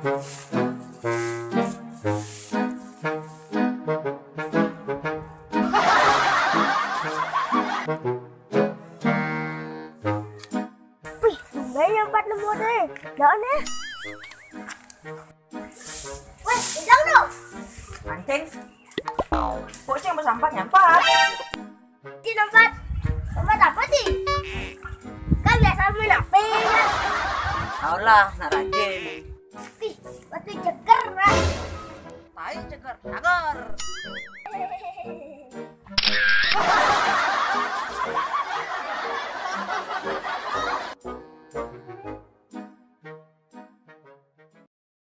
Wih, tumbennya 4 nemu deh. Jangan deh. Weh, hidang dong. Mancing. Kok sih yang bersampat nyampat? Di tempat apa sih? Kan biasa main HP kan. Tau lah, nak rajin. Wih, batu ceker lah. Tai ceker, nagar.